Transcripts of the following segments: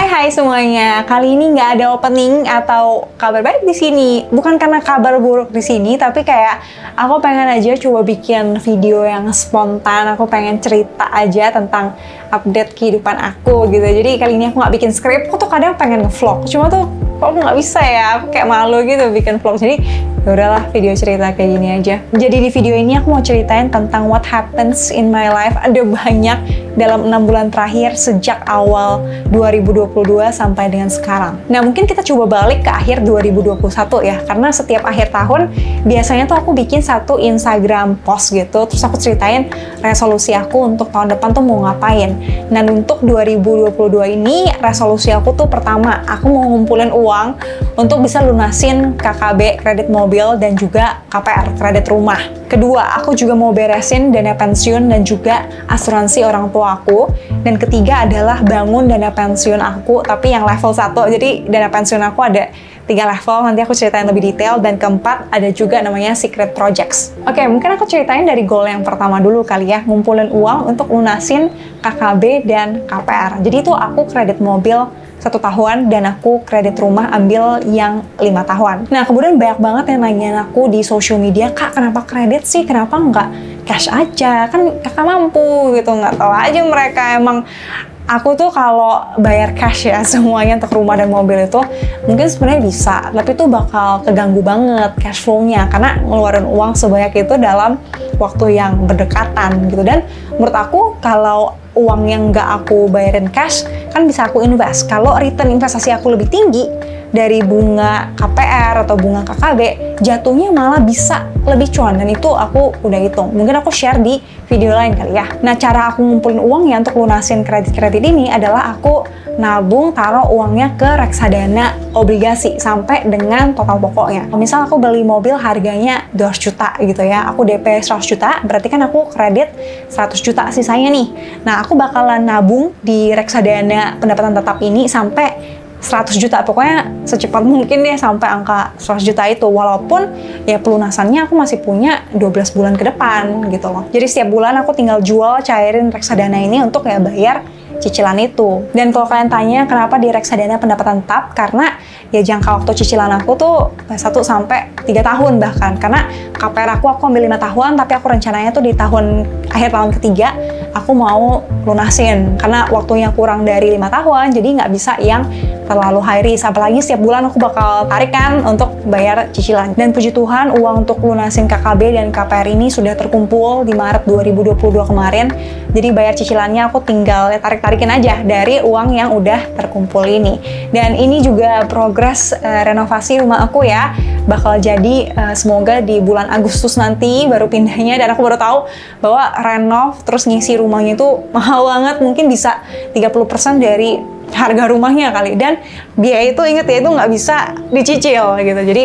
Hai semuanya, kali ini nggak ada opening atau kabar baik di sini. Bukan karena kabar buruk di sini, tapi kayak aku pengen aja coba bikin video yang spontan. Aku pengen cerita aja tentang update kehidupan aku gitu. Jadi kali ini aku nggak bikin skrip. Aku tuh kadang pengen nge-vlog, cuma tuh kok nggak bisa ya. Aku kayak malu gitu bikin vlog. Jadi ya udahlah, video cerita kayak gini aja. Jadi di video ini aku mau ceritain tentang what happens in my life. Ada banyak dalam 6 bulan terakhir sejak awal 2022 sampai dengan sekarang. Nah, mungkin kita coba balik ke akhir 2021 ya, karena setiap akhir tahun biasanya tuh aku bikin satu Instagram post gitu, terus aku ceritain resolusi aku untuk tahun depan tuh mau ngapain. Dan untuk 2022 ini resolusi aku tuh pertama, aku mau ngumpulin uang untuk bisa lunasin KKB kredit mobil dan juga KPR kredit rumah. Kedua, aku juga mau beresin dana pensiun dan juga asuransi orang tua aku. Dan ketiga adalah bangun dana pensiun aku, tapi yang level 1. Jadi dana pensiun aku ada 3 level, nanti aku ceritain lebih detail. Dan keempat, ada juga namanya secret projects. Oke, mungkin aku ceritain dari goal yang pertama dulu kali ya, ngumpulin uang untuk lunasin KKB dan KPR. Jadi itu aku kredit mobil 1 tahun dan aku kredit rumah ambil yang 5 tahun. Nah, kemudian banyak banget yang nanyain aku di social media, Kak, kenapa kredit sih? Kenapa nggak cash aja? Kan kakak mampu gitu. Nggak tahu aja mereka, emang aku tuh kalau bayar cash ya semuanya untuk rumah dan mobil itu mungkin sebenarnya bisa, tapi itu bakal keganggu banget cash flow-nya karena ngeluarin uang sebanyak itu dalam waktu yang berdekatan gitu. Dan menurut aku kalau uang yang nggak aku bayarin cash kan bisa aku invest. Kalau return investasi aku lebih tinggi dari bunga KPR atau bunga KKB, jatuhnya malah bisa lebih cuan, dan itu aku udah hitung. Mungkin aku share di video lain kali ya. Nah, cara aku ngumpulin uangnya untuk lunasin kredit-kredit ini adalah aku nabung, taruh uangnya ke reksadana obligasi sampai dengan total pokoknya. Misal aku beli mobil harganya 200 juta gitu ya, aku DP 100 juta, berarti kan aku kredit 100 juta sisanya nih. Nah, aku bakalan nabung di reksadana pendapatan tetap ini sampai 100 juta, pokoknya secepat mungkin deh sampai angka 100 juta itu, walaupun ya pelunasannya aku masih punya 12 bulan ke depan gitu loh. Jadi setiap bulan aku tinggal jual, cairin reksadana ini untuk ya bayar cicilan itu. Dan kalau kalian tanya kenapa di reksadana pendapatan tetap, karena ya jangka waktu cicilan aku tuh 1 sampai 3 tahun bahkan, karena KPR aku ambil 5 tahun, tapi aku rencananya tuh di akhir tahun ketiga aku mau lunasin, karena waktunya kurang dari 5 tahun, jadi nggak bisa yang terlalu high risk, apalagi setiap bulan aku bakal tarik kan untuk bayar cicilan. Dan puji Tuhan, uang untuk lunasin KKB dan KPR ini sudah terkumpul di Maret 2022 kemarin, jadi bayar cicilannya aku tinggal tarik-tarikin aja dari uang yang udah terkumpul ini. Dan ini juga progres renovasi rumah aku ya, bakal jadi semoga di bulan Agustus nanti baru pindahnya. Dan aku baru tahu bahwa renov terus ngisi rumahnya itu mahal banget, mungkin bisa 30% dari harga rumahnya kali. Dan biaya itu, inget ya, itu nggak bisa dicicil gitu. Jadi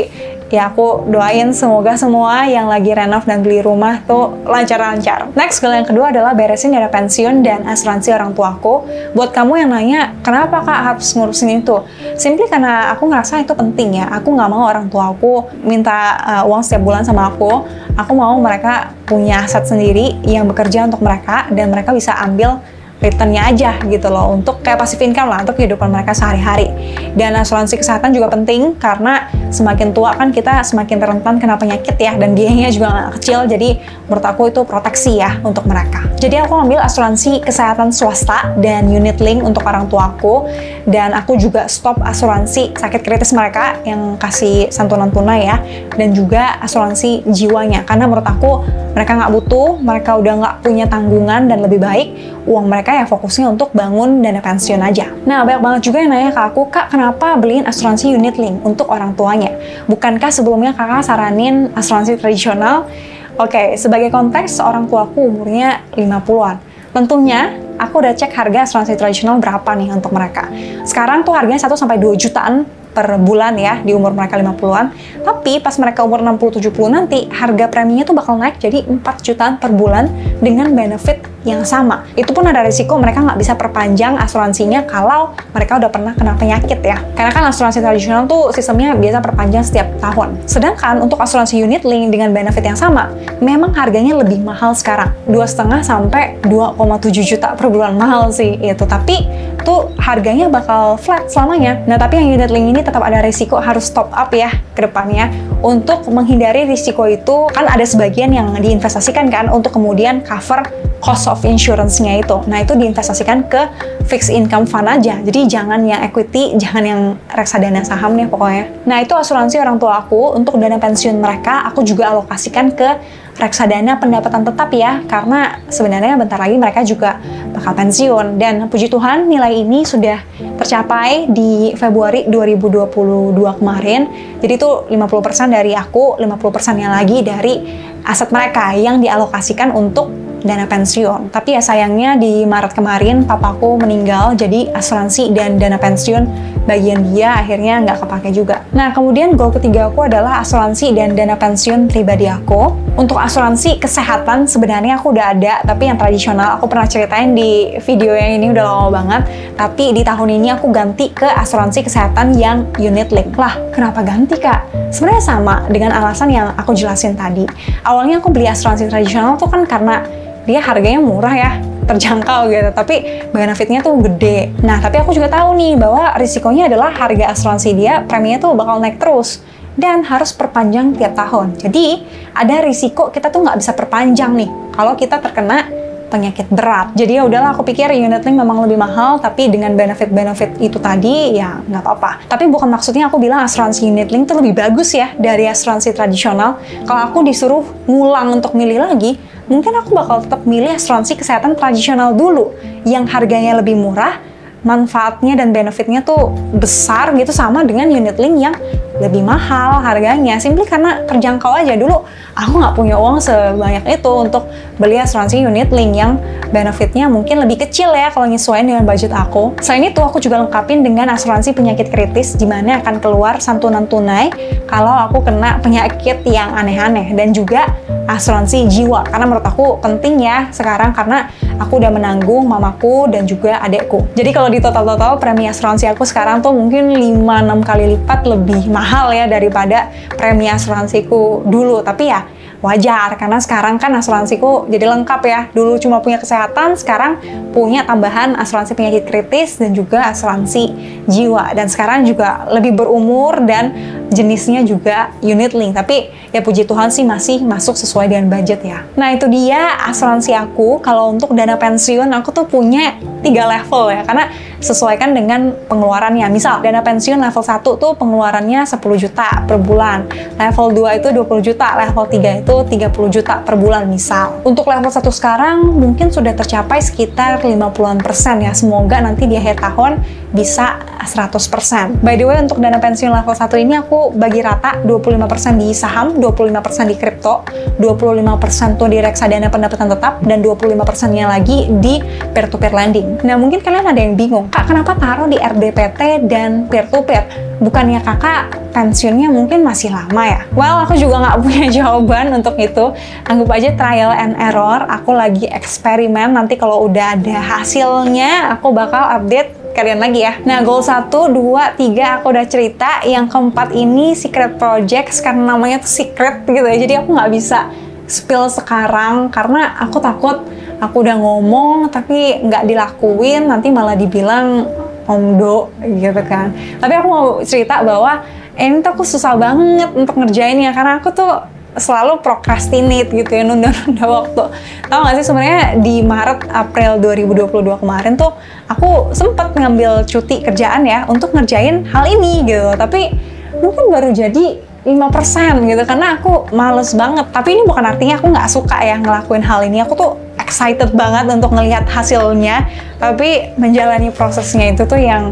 ya aku doain semoga semua yang lagi renov dan beli rumah tuh lancar-lancar. Next, goal yang kedua adalah beresin dana pensiun dan asuransi orang tuaku. Buat kamu yang nanya, kenapa Kak harus ngurusin itu? Simply karena aku ngerasa itu penting ya. Aku nggak mau orang tuaku minta uang setiap bulan sama aku. Aku mau mereka punya aset sendiri yang bekerja untuk mereka, dan mereka bisa ambil returnnya aja gitu loh, untuk kayak passive income lah untuk kehidupan mereka sehari-hari. Dan asuransi kesehatan juga penting, karena semakin tua kan kita semakin rentan kena penyakit ya, dan biayanya juga nggak kecil. Jadi menurut aku itu proteksi ya untuk mereka. Jadi aku ambil asuransi kesehatan swasta dan unit link untuk orang tuaku, dan aku juga stop asuransi sakit kritis mereka yang kasih santunan tunai ya, dan juga asuransi jiwanya, karena menurut aku mereka nggak butuh, mereka udah nggak punya tanggungan, dan lebih baik uang mereka ya fokusnya untuk bangun dana pensiun aja. Nah, banyak banget juga yang nanya ke aku, Kak, kenapa beliin asuransi unit link untuk orang tuanya? Bukankah sebelumnya kakak saranin asuransi tradisional? Oke, sebagai konteks, orang tuaku umurnya 50-an. Tentunya, aku udah cek harga asuransi tradisional berapa nih untuk mereka. Sekarang tuh harganya 1-2 jutaan per bulan ya, di umur mereka 50-an. Tapi pas mereka umur 60-70 nanti, harga preminya tuh bakal naik jadi 4 jutaan per bulan dengan benefit yang sama. Itu pun ada risiko mereka nggak bisa perpanjang asuransinya kalau mereka udah pernah kena penyakit ya. Karena kan asuransi tradisional tuh sistemnya biasa perpanjang setiap tahun. Sedangkan untuk asuransi unit link dengan benefit yang sama, memang harganya lebih mahal sekarang. 2,5 sampai 2,7 juta per bulan, mahal sih itu. Tapi tuh harganya bakal flat selamanya. Nah, tapi yang unit link ini tetap ada risiko harus top up ya ke depannya. Untuk menghindari risiko itu, kan ada sebagian yang diinvestasikan kan untuk kemudian cover cost of insurance-nya itu. Nah, itu diinvestasikan ke fixed income fund aja. Jadi jangan yang equity, jangan yang reksadana saham nih pokoknya. Nah, itu asuransi orang tua aku. Untuk dana pensiun mereka, aku juga alokasikan ke reksadana pendapatan tetap ya, karena sebenarnya bentar lagi mereka juga bakal pensiun. Dan puji Tuhan nilai ini sudah tercapai di Februari 2022 kemarin. Jadi itu 50% dari aku, 50%-nya lagi dari aset mereka yang dialokasikan untuk dana pensiun. Tapi ya sayangnya di Maret kemarin papaku meninggal, jadi asuransi dan dana pensiun bagian dia akhirnya nggak kepake juga. Nah, kemudian goal ketiga aku adalah asuransi dan dana pensiun pribadi aku. Untuk asuransi kesehatan sebenarnya aku udah ada, tapi yang tradisional aku pernah ceritain di video yang ini udah lama banget. Tapi di tahun ini aku ganti ke asuransi kesehatan yang unit link. Lah, kenapa ganti Kak? Sebenarnya sama dengan alasan yang aku jelasin tadi. Awalnya aku beli asuransi tradisional tuh kan karena dia harganya murah ya, terjangkau gitu, tapi benefitnya tuh gede. Nah, tapi aku juga tahu nih bahwa risikonya adalah harga asuransi dia, preminya tuh bakal naik terus dan harus perpanjang tiap tahun. Jadi ada risiko kita tuh nggak bisa perpanjang nih kalau kita terkena penyakit berat. Jadi ya udahlah, aku pikir unit link memang lebih mahal, tapi dengan benefit-benefit itu tadi ya nggak apa-apa. Tapi bukan maksudnya aku bilang asuransi unit link itu lebih bagus ya dari asuransi tradisional. Kalau aku disuruh ngulang untuk milih lagi, mungkin aku bakal tetap milih asuransi kesehatan tradisional dulu yang harganya lebih murah, manfaatnya dan benefitnya tuh besar gitu, sama dengan unit link yang lebih mahal harganya, simply karena terjangkau aja. Dulu aku nggak punya uang sebanyak itu untuk beli asuransi unit link yang benefitnya mungkin lebih kecil ya kalau nyesuaiin dengan budget aku. Selain itu, aku juga lengkapin dengan asuransi penyakit kritis, di mana akan keluar santunan tunai kalau aku kena penyakit yang aneh-aneh, dan juga asuransi jiwa, karena menurut aku penting ya sekarang, karena aku udah menanggung mamaku dan juga adekku. Jadi kalau di total-total premi asuransi aku sekarang tuh mungkin 5-6 kali lipat lebih mahal ya daripada premi asuransiku dulu. Tapi ya wajar, karena sekarang kan asuransiku jadi lengkap ya. Dulu cuma punya kesehatan, sekarang punya tambahan asuransi penyakit kritis dan juga asuransi jiwa. Dan sekarang juga lebih berumur dan jenisnya juga unit link. Tapi ya puji Tuhan sih masih masuk sesuai dengan budget ya. Nah, itu dia asuransi aku. Kalau untuk dana pensiun aku tuh punya 3 level ya, karena sesuaikan dengan pengeluarannya. Misal dana pensiun level 1 tuh pengeluarannya 10 juta per bulan, level 2 itu 20 juta, level 3 itu 30 juta per bulan misal. Untuk level 1 sekarang mungkin sudah tercapai sekitar 50-an% ya. Semoga nanti di akhir tahun bisa 100%. By the way, untuk dana pensiun level 1 ini aku bagi rata 25% di saham, 25% di kripto, 25% tuh di reksadana pendapatan tetap, dan 25%-nya lagi di peer-to-peer lending. Nah, mungkin kalian ada yang bingung, Kak, kenapa taruh di RDPT dan peer-to-peer? Bukannya kakak pensiunnya mungkin masih lama ya? Well, aku juga nggak punya jawaban untuk itu. Anggap aja trial and error. Aku lagi eksperimen. Nanti kalau udah ada hasilnya, aku bakal update kalian lagi ya. Nah, goal 1, 2, 3 aku udah cerita. Yang keempat ini secret project, karena namanya tuh secret gitu ya. Jadi aku nggak bisa spill sekarang, karena aku takut aku udah ngomong tapi nggak dilakuin, nanti malah dibilang omdo gitu kan. Tapi aku mau cerita bahwa ini tuh aku susah banget untuk ngerjainnya, karena aku tuh selalu procrastinate gitu ya, nunda-nunda waktu. Tahu nggak sih, sebenarnya di Maret April 2022 kemarin tuh aku sempet ngambil cuti kerjaan ya untuk ngerjain hal ini gitu, tapi mungkin baru jadi 5% gitu, karena aku males banget. Tapi ini bukan artinya aku nggak suka ya ngelakuin hal ini. Aku tuh excited banget untuk ngelihat hasilnya, tapi menjalani prosesnya itu tuh yang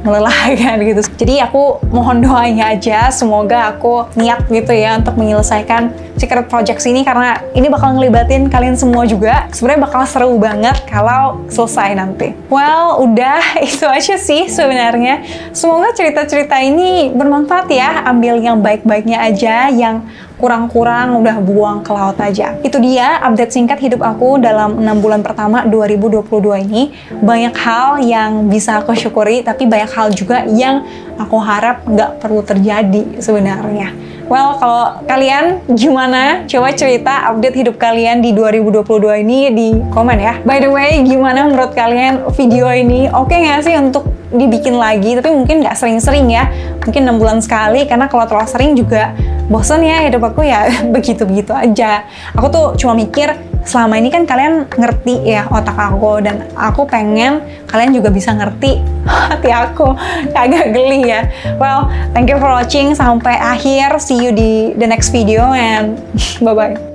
melelahkan gitu. Jadi aku mohon doanya aja, semoga aku niat gitu ya untuk menyelesaikan secret project ini, karena ini bakal ngelibatin kalian semua juga. Sebenarnya bakal seru banget kalau selesai nanti. Well, udah itu aja sih sebenarnya. Semoga cerita-cerita ini bermanfaat ya. Ambil yang baik-baiknya aja, yang kurang-kurang udah buang ke laut aja. Itu dia update singkat hidup aku dalam 6 bulan pertama 2022 ini. Banyak hal yang bisa aku syukuri, tapi banyak hal juga yang aku harap nggak perlu terjadi sebenarnya. Well, kalau kalian gimana? Coba cerita update hidup kalian di 2022 ini di komen ya. By the way, gimana menurut kalian video ini? Oke nggak sih untuk dibikin lagi? Tapi mungkin nggak sering-sering ya. Mungkin 6 bulan sekali, karena kalau terlalu sering juga bosen ya hidup aku ya begitu-begitu aja. Aku tuh cuma mikir, selama ini kan kalian ngerti ya otak aku, dan aku pengen kalian juga bisa ngerti hati aku. Agak geli ya. Well, thank you for watching sampai akhir. See you di the next video and bye-bye.